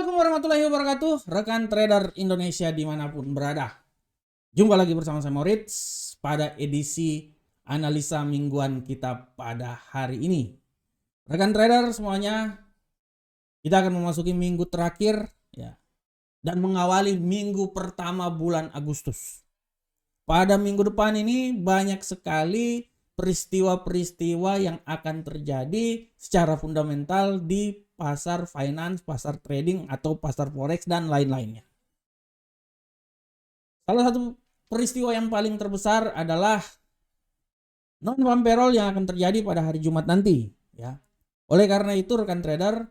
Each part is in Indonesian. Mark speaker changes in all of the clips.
Speaker 1: Assalamualaikum warahmatullahi wabarakatuh, rekan trader Indonesia dimanapun berada. Jumpa lagi bersama saya Moritz pada edisi analisa mingguan kita pada hari ini. Rekan trader semuanya, kita akan memasuki minggu terakhir ya, dan mengawali minggu pertama bulan Agustus. Pada minggu depan ini banyak sekali peristiwa-peristiwa yang akan terjadi secara fundamental di pasar finance, pasar trading atau pasar forex dan lain-lainnya. Salah satu peristiwa yang paling terbesar adalah non-farm payroll yang akan terjadi pada hari Jumat nanti ya. Oleh karena itu rekan trader,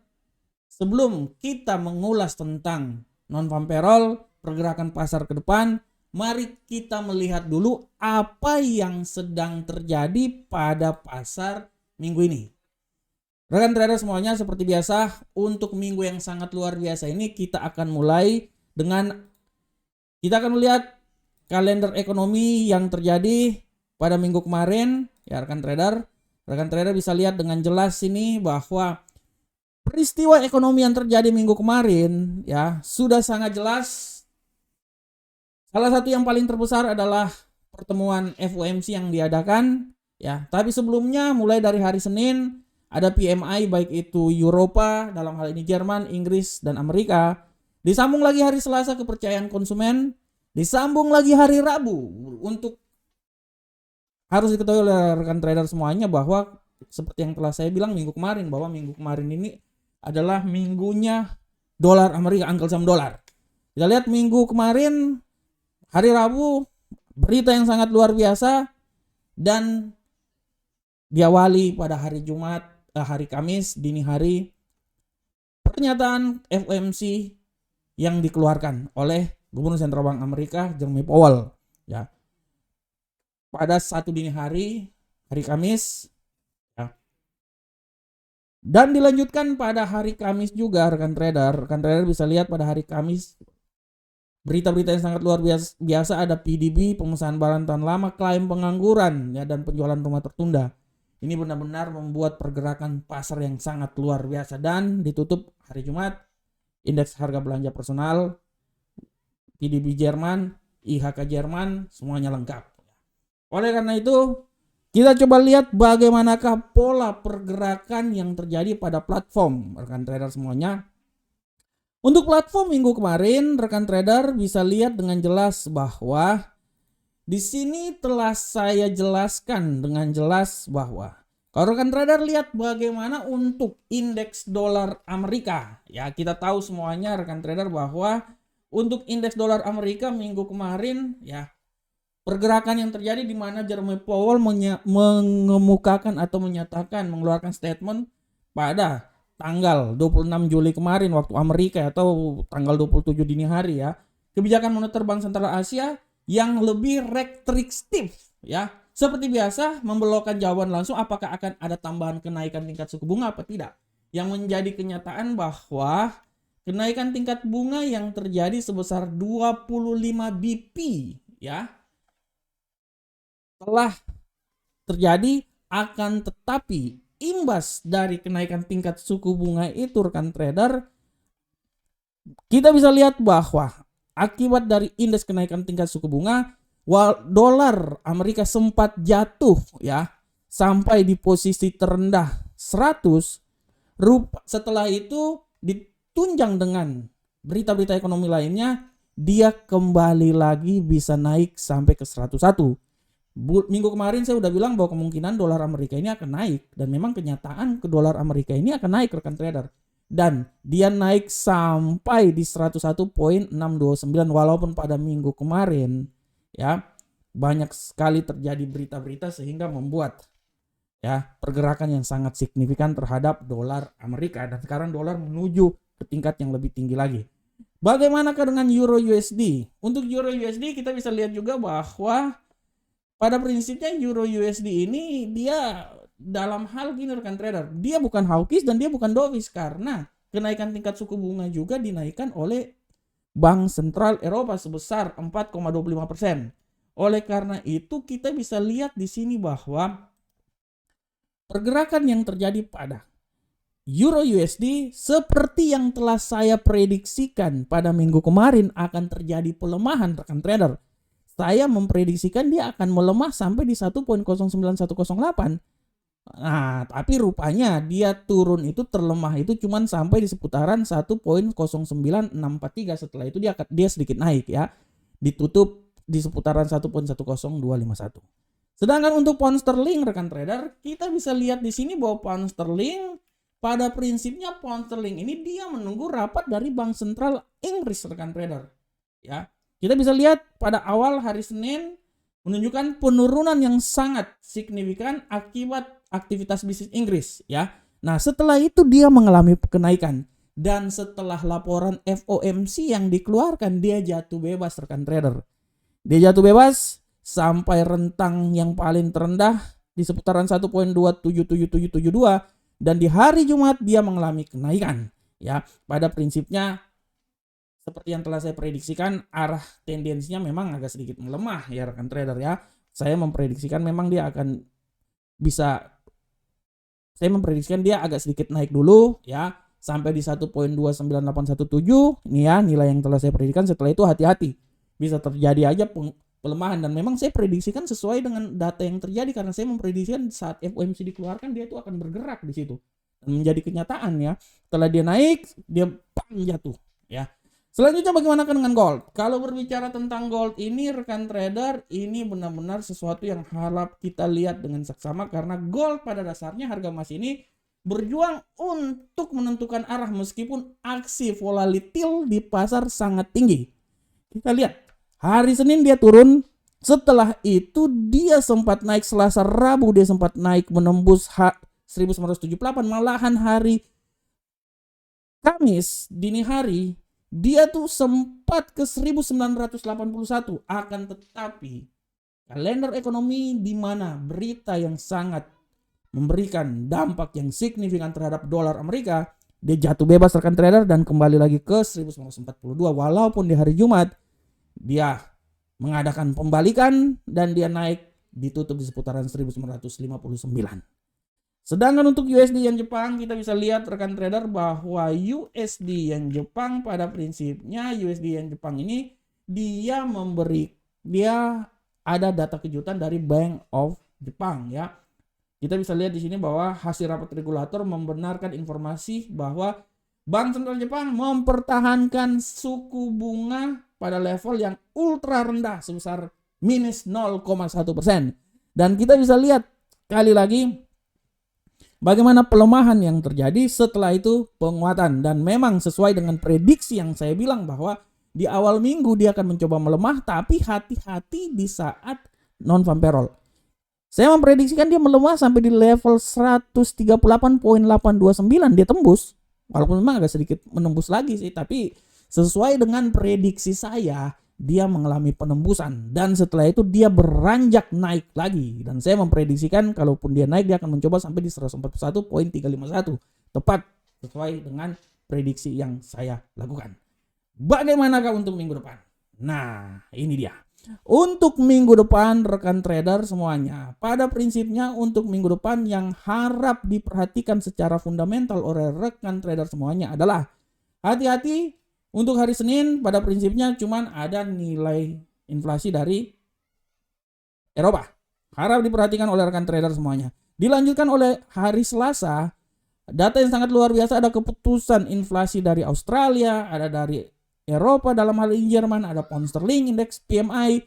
Speaker 1: sebelum kita mengulas tentang non-farm payroll, pergerakan pasar ke depan, mari kita melihat dulu apa yang sedang terjadi pada pasar minggu ini. Rekan trader semuanya, seperti biasa untuk minggu yang sangat luar biasa ini kita akan mulai dengan kita akan melihat kalender ekonomi yang terjadi pada minggu kemarin ya rekan trader. Rekan trader bisa lihat dengan jelas ini bahwa peristiwa ekonomi yang terjadi minggu kemarin ya sudah sangat jelas. Salah satu yang paling terbesar adalah pertemuan FOMC yang diadakan ya. Tapi sebelumnya mulai dari hari Senin ada PMI baik itu Eropa, dalam hal ini Jerman, Inggris, dan Amerika. Disambung lagi hari Selasa kepercayaan konsumen. Disambung lagi hari Rabu. Untuk harus diketahui oleh rekan trader semuanya bahwa seperti yang telah saya bilang minggu kemarin, bahwa minggu kemarin ini adalah minggunya dolar Amerika, angkel saham dolar. Kita lihat minggu kemarin hari Rabu berita yang sangat luar biasa dan diawali pada hari Jumat, hari Kamis dini hari pernyataan FOMC yang dikeluarkan oleh Gubernur Sentral Bank Amerika Jerome Powell ya. Pada satu dini hari Kamis ya. Dan dilanjutkan pada hari Kamis juga rekan trader. Rekan trader bisa lihat pada hari Kamis berita-berita yang sangat luar biasa ada PDB, pemesanan barang tahan lama, klaim pengangguran ya, dan penjualan rumah tertunda. Ini benar-benar membuat pergerakan pasar yang sangat luar biasa. Dan ditutup hari Jumat, indeks harga belanja personal, PDB Jerman, IHK Jerman, semuanya lengkap. Oleh karena itu, kita coba lihat bagaimanakah pola pergerakan yang terjadi pada platform rekan trader semuanya. Untuk platform minggu kemarin, rekan trader bisa lihat dengan jelas bahwa di sini telah saya jelaskan dengan jelas bahwa kalau rekan trader lihat bagaimana untuk indeks dolar Amerika. Ya, kita tahu semuanya rekan trader bahwa untuk indeks dolar Amerika minggu kemarin ya pergerakan yang terjadi di mana Jerome Powell mengemukakan atau menyatakan mengeluarkan statement pada tanggal 26 Juli kemarin waktu Amerika atau tanggal 27 dini hari ya. Kebijakan moneter Bank Sentral Asia yang lebih restriktif ya. Seperti biasa membelokkan jawaban langsung apakah akan ada tambahan kenaikan tingkat suku bunga apa tidak. Yang menjadi kenyataan bahwa kenaikan tingkat bunga yang terjadi sebesar 25 BP ya telah terjadi, akan tetapi imbas dari kenaikan tingkat suku bunga itu rekan trader kita bisa lihat bahwa akibat dari indeks kenaikan tingkat suku bunga dolar Amerika sempat jatuh ya sampai di posisi terendah 100. Setelah itu ditunjang dengan berita-berita ekonomi lainnya, dia kembali lagi bisa naik sampai ke 101. Minggu kemarin saya udah bilang bahwa kemungkinan dolar Amerika ini akan naik, dan memang kenyataan ke dolar Amerika ini akan naik rekan trader. Dan dia naik sampai di 101.629 walaupun pada minggu kemarin ya banyak sekali terjadi berita-berita sehingga membuat ya pergerakan yang sangat signifikan terhadap dolar Amerika, dan sekarang dolar menuju ke tingkat yang lebih tinggi lagi. Bagaimanakah dengan Euro USD? Untuk Euro USD kita bisa lihat juga bahwa pada prinsipnya Euro USD ini dia dalam hal gini rekan trader, dia bukan hawkish dan dia bukan dovish karena kenaikan tingkat suku bunga juga dinaikkan oleh Bank Sentral Eropa sebesar 4,25%. Oleh karena itu kita bisa lihat di sini bahwa pergerakan yang terjadi pada Euro USD seperti yang telah saya prediksikan pada minggu kemarin akan terjadi pelemahan rekan trader. Saya memprediksikan dia akan melemah sampai di 1.09108. Nah, tapi rupanya dia turun itu terlemah itu cuman sampai di seputaran 1.09643. Setelah itu dia sedikit naik ya. Ditutup di seputaran 1.10251. Sedangkan untuk pound sterling rekan trader, kita bisa lihat di sini bahwa pound sterling pada prinsipnya pound sterling ini dia menunggu rapat dari Bank Sentral Inggris rekan trader. Ya. Kita bisa lihat pada awal hari Senin menunjukkan penurunan yang sangat signifikan akibat aktivitas bisnis Inggris ya. Nah, setelah itu dia mengalami kenaikan dan setelah laporan FOMC yang dikeluarkan dia jatuh bebas rekan trader. Dia jatuh bebas sampai rentang yang paling terendah di seputaran 1.27772 dan di hari Jumat dia mengalami kenaikan ya. Pada prinsipnya seperti yang telah saya prediksikan, arah tendensinya memang agak sedikit melemah ya rekan trader ya. Saya memprediksikan dia agak sedikit naik dulu ya sampai di 1.29817. Ini ya nilai yang telah saya prediksikan. Setelah itu hati-hati, bisa terjadi aja pelemahan dan memang saya prediksikan sesuai dengan data yang terjadi karena saya memprediksikan saat FOMC dikeluarkan dia itu akan bergerak di situ dan menjadi kenyataan ya. Setelah dia naik dia jatuh ya. Selanjutnya bagaimana dengan gold? Kalau berbicara tentang gold ini rekan trader, ini benar-benar sesuatu yang harap kita lihat dengan seksama karena gold pada dasarnya harga emas ini berjuang untuk menentukan arah meskipun aksi volatil di pasar sangat tinggi. Kita lihat hari Senin dia turun, setelah itu dia sempat naik Selasa Rabu dia sempat naik menembus 1978, malahan hari Kamis dini hari dia tuh sempat ke 1981. Akan tetapi kalender ekonomi di mana berita yang sangat memberikan dampak yang signifikan terhadap dolar Amerika, dia jatuh bebas rekan trader dan kembali lagi ke 1942 walaupun di hari Jumat dia mengadakan pembalikan dan dia naik ditutup di seputaran 1959. Sedangkan untuk USD yen Jepang kita bisa lihat rekan trader bahwa USD yen Jepang pada prinsipnya USD yen Jepang ini dia ada data kejutan dari Bank of Jepang ya. Kita bisa lihat di sini bahwa hasil rapat regulator membenarkan informasi bahwa Bank Sentral Jepang mempertahankan suku bunga pada level yang ultra rendah sebesar minus 0,1%. Dan kita bisa lihat kali lagi bagaimana pelemahan yang terjadi setelah itu penguatan. Dan memang sesuai dengan prediksi yang saya bilang bahwa di awal minggu dia akan mencoba melemah tapi hati-hati di saat non-farm payroll. Saya memprediksikan dia melemah sampai di level 138.829 dia tembus. Walaupun memang agak sedikit menembus lagi sih, tapi sesuai dengan prediksi saya, dia mengalami penembusan dan setelah itu dia beranjak naik lagi dan saya memprediksikan kalaupun dia naik dia akan mencoba sampai di 141.351, tepat sesuai dengan prediksi yang saya lakukan. Bagaimanakah untuk minggu depan? Nah, ini dia. Untuk minggu depan rekan trader semuanya, pada prinsipnya untuk minggu depan yang harap diperhatikan secara fundamental oleh rekan trader semuanya adalah hati-hati untuk hari Senin. Pada prinsipnya cuman ada nilai inflasi dari Eropa, harap diperhatikan oleh rekan trader semuanya. Dilanjutkan oleh hari Selasa, data yang sangat luar biasa, ada keputusan inflasi dari Australia, ada dari Eropa dalam hal ini Jerman, ada pound sterling, indeks PMI,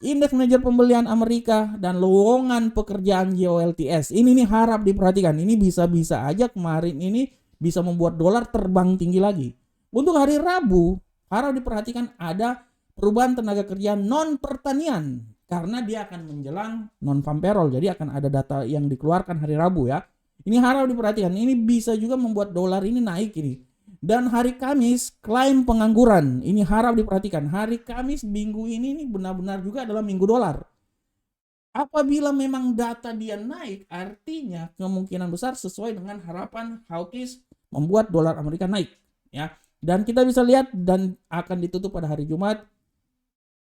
Speaker 1: indeks manajer pembelian Amerika, dan lowongan pekerjaan JOLTS. Ini nih harap diperhatikan. Ini bisa-bisa aja kemarin ini bisa membuat dolar terbang tinggi lagi. Untuk hari Rabu, harap diperhatikan ada perubahan tenaga kerja non pertanian karena dia akan menjelang non-farm payroll. Jadi akan ada data yang dikeluarkan hari Rabu ya. Ini harap diperhatikan. Ini bisa juga membuat dolar ini naik ini. Dan hari Kamis klaim pengangguran, ini harap diperhatikan. Hari Kamis minggu ini benar-benar juga adalah minggu dolar. Apabila memang data dia naik, artinya kemungkinan besar sesuai dengan harapan hawkish membuat dolar Amerika naik ya. Dan kita bisa lihat dan akan ditutup pada hari Jumat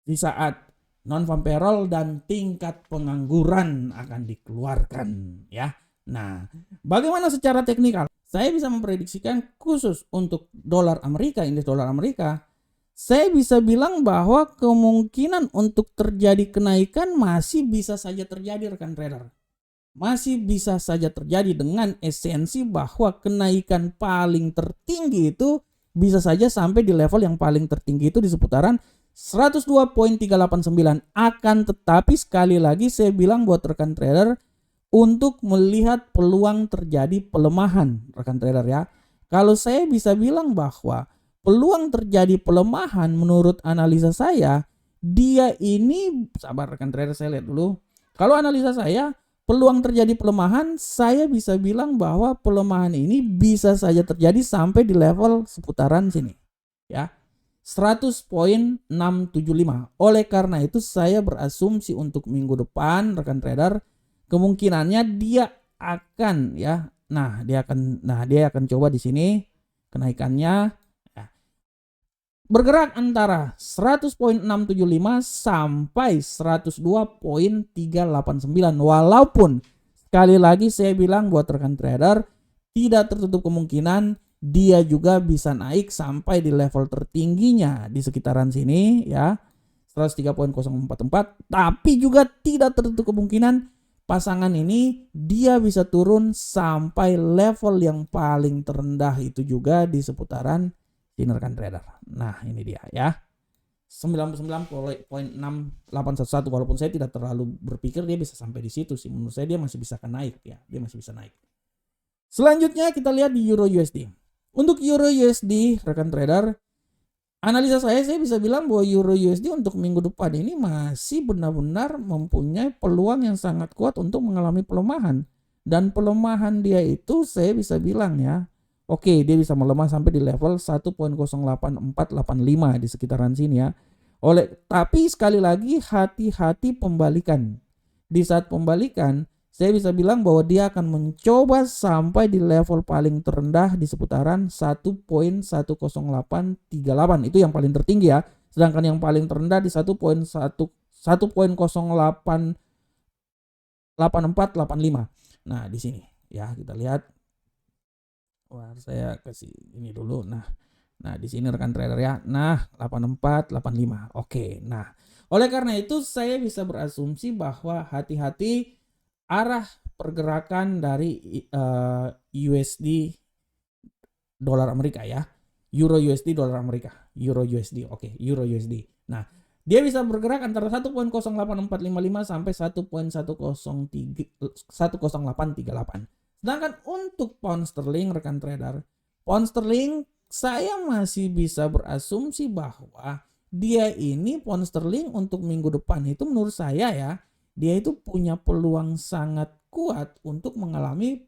Speaker 1: di saat non-farm payroll dan tingkat pengangguran akan dikeluarkan ya. Nah, bagaimana secara teknikal? saya bisa memprediksikan khusus untuk dolar Amerika, indeks dolar Amerika, saya bisa bilang bahwa kemungkinan untuk terjadi kenaikan masih bisa saja terjadi rekan trader. Masih bisa saja terjadi dengan esensi bahwa kenaikan paling tertinggi itu bisa saja sampai di level yang paling tertinggi itu di seputaran 102.389. Akan tetapi sekali lagi saya bilang buat rekan trader untuk melihat peluang terjadi pelemahan rekan trader ya. Kalau saya bisa bilang bahwa peluang terjadi pelemahan menurut analisa saya, dia ini, sabar rekan trader, saya lihat dulu. Kalau analisa saya, peluang terjadi pelemahan, saya bisa bilang bahwa pelemahan ini bisa saja terjadi sampai di level seputaran sini ya, 100.675. Oleh karena itu saya berasumsi untuk minggu depan rekan trader, kemungkinannya dia akan ya, dia akan coba di sini kenaikannya ya, bergerak antara 100.675 sampai 102.389. Walaupun sekali lagi saya bilang buat rekan trader, tidak tertutup kemungkinan dia juga bisa naik sampai di level tertingginya di sekitaran sini ya, 103.044. Tapi juga tidak tertutup kemungkinan pasangan ini dia bisa turun sampai level yang paling terendah itu juga di seputaran sini rekan trader. Nah ini dia ya, 99.6811. Walaupun saya tidak terlalu berpikir dia bisa sampai di situ sih. Menurut saya dia masih bisa naik ya, dia masih bisa naik. Selanjutnya kita lihat di Euro USD. Untuk Euro USD rekan trader, analisa saya bisa bilang bahwa Euro USD untuk minggu depan ini masih benar-benar mempunyai peluang yang sangat kuat untuk mengalami pelemahan. Dan pelemahan dia itu saya bisa bilang ya, oke, dia bisa melemah sampai di level 1.08485 di sekitaran sini ya. Tapi sekali lagi hati-hati pembalikan. Di saat pembalikan, saya bisa bilang bahwa dia akan mencoba sampai di level paling terendah di seputaran 1.10838. Itu yang paling tertinggi ya. Sedangkan yang paling terendah di 1.08485. Nah, di sini ya kita lihat. Wah, saya kasih ini dulu. Nah, di sini rekan trader ya. Nah, 8485. Oke. Nah, oleh karena itu saya bisa berasumsi bahwa hati-hati arah pergerakan dari USD dolar Amerika ya, Euro USD dolar Amerika, Euro USD, oke, Euro USD. Nah, dia bisa bergerak antara 1.08455 sampai 1.10838. Sedangkan untuk pound sterling rekan trader, pound sterling saya masih bisa berasumsi bahwa dia ini pound sterling untuk minggu depan itu menurut saya ya, dia itu punya peluang sangat kuat untuk mengalami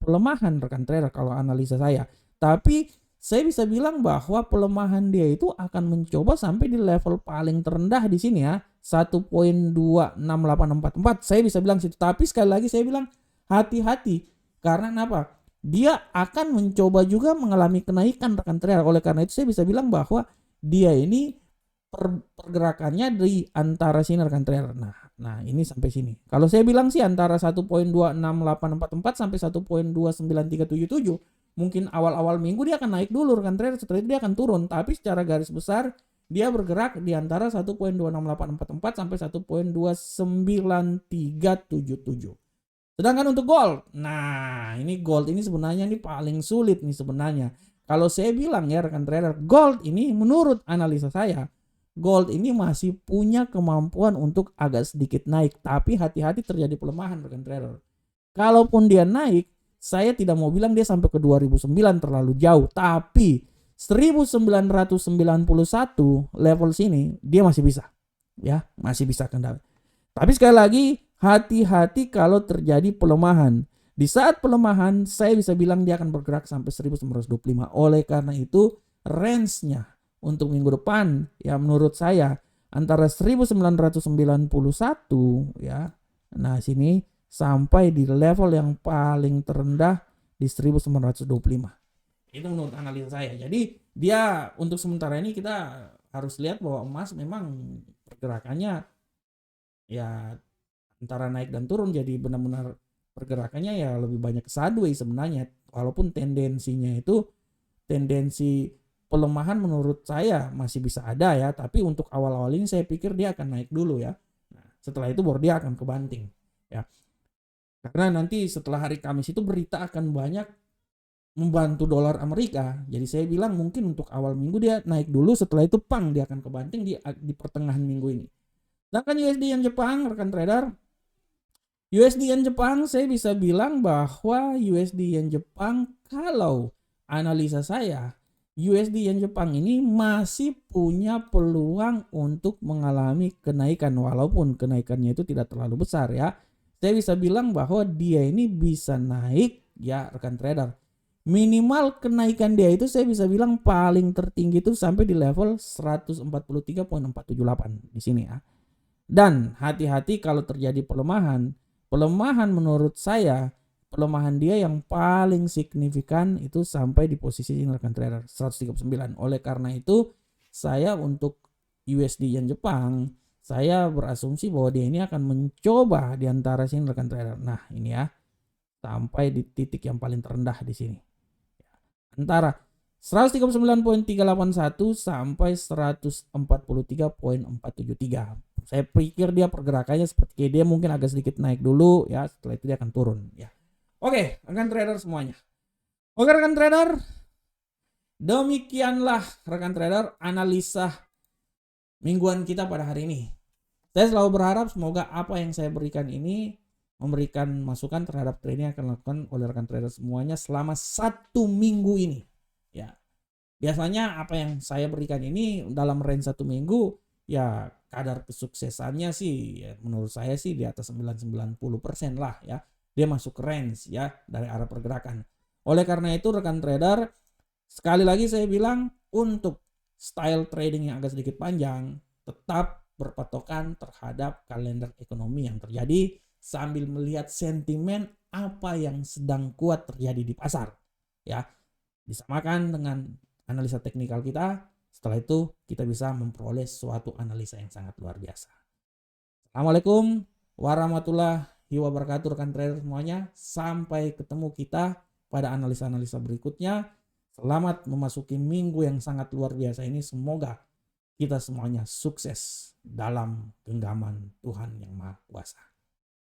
Speaker 1: pelemahan rekan trader kalau analisa saya. Tapi saya bisa bilang bahwa pelemahan dia itu akan mencoba sampai di level paling terendah di sini ya, 1.26844. Saya bisa bilang situ. Tapi sekali lagi saya bilang hati-hati, karena kenapa? Dia akan mencoba juga mengalami kenaikan rekan trader. Oleh karena itu saya bisa bilang bahwa dia ini pergerakannya di antara sini rekan trader. Nah ini sampai sini. Kalau saya bilang sih antara 1.26844 sampai 1.29377. Mungkin awal-awal minggu dia akan naik dulu rekan trader, setelah itu dia akan turun. Tapi secara garis besar dia bergerak di antara 1.26844 sampai 1.29377. Sedangkan untuk gold, nah ini gold ini sebenarnya ini paling sulit nih sebenarnya. Kalau saya bilang ya rekan trader, gold ini menurut analisa saya, gold ini masih punya kemampuan untuk agak sedikit naik, tapi hati-hati terjadi pelemahan rekan trader. Kalaupun dia naik, saya tidak mau bilang dia sampai ke 2009 terlalu jauh, tapi 1991 level sini dia masih bisa. Ya, masih bisa kendali. Tapi sekali lagi hati-hati kalau terjadi pelemahan. Di saat pelemahan saya bisa bilang dia akan bergerak sampai 1925. Oleh karena itu range-nya untuk minggu depan ya menurut saya antara 1991 ya. Nah, sini sampai di level yang paling terendah di 1925. Itu menurut analisa saya. Jadi dia untuk sementara ini kita harus lihat bahwa emas memang pergerakannya ya antara naik dan turun, jadi benar-benar pergerakannya ya lebih banyak sideways sebenarnya. walaupun tendensi pelemahan menurut saya masih bisa ada ya, tapi untuk awal-awal ini saya pikir dia akan naik dulu ya. Nah, setelah itu baru dia akan kebanting ya. Karena nanti setelah hari Kamis itu berita akan banyak membantu dolar Amerika. Jadi saya bilang mungkin untuk awal minggu dia naik dulu, setelah itu dia akan kebanting di pertengahan minggu ini. Sedangkan USD Yen Jepang, rekan trader, USD Yen Jepang saya bisa bilang bahwa USD Yen Jepang, kalau analisa saya, USD Yen Jepang ini masih punya peluang untuk mengalami kenaikan, walaupun kenaikannya itu tidak terlalu besar ya. Saya bisa bilang bahwa dia ini bisa naik ya rekan trader. Minimal kenaikan dia itu saya bisa bilang paling tertinggi itu sampai di level 143.478 di sini ya. Dan hati-hati kalau terjadi pelemahan menurut saya, pelemahan dia yang paling signifikan itu sampai di posisi ini rekan trader 139. Oleh karena itu saya untuk USD Yen Jepang, saya berasumsi bahwa dia ini akan mencoba di antara sini rekan trader. Nah, ini ya, sampai di titik yang paling terendah di sini. Antara 139.381 sampai 143.473. Saya pikir dia pergerakannya seperti dia mungkin agak sedikit naik dulu ya, setelah itu dia akan turun ya. Oke, rekan trader semuanya. Oke rekan trader, demikianlah rekan trader analisa mingguan kita pada hari ini. Saya selalu berharap semoga apa yang saya berikan ini memberikan masukan terhadap trading yang akan dilakukan oleh rekan trader semuanya selama 1 minggu ini ya. Biasanya apa yang saya berikan ini dalam range 1 minggu ya, kadar kesuksesannya sih ya, menurut saya sih di atas 90% lah ya. Dia masuk range ya dari arah pergerakan. Oleh karena itu rekan trader, sekali lagi saya bilang untuk style trading yang agak sedikit panjang, tetap berpatokan terhadap kalender ekonomi yang terjadi sambil melihat sentimen apa yang sedang kuat terjadi di pasar ya. Disamakan dengan analisa teknikal kita, setelah itu kita bisa memperoleh suatu analisa yang sangat luar biasa. Assalamualaikum warahmatullahi wabarakatuh rekan trader semuanya. Sampai ketemu kita pada analisa-analisa berikutnya. Selamat memasuki minggu yang sangat luar biasa ini. Semoga kita semuanya sukses dalam genggaman Tuhan yang Maha Kuasa.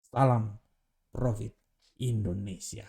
Speaker 1: Salam Profit Indonesia.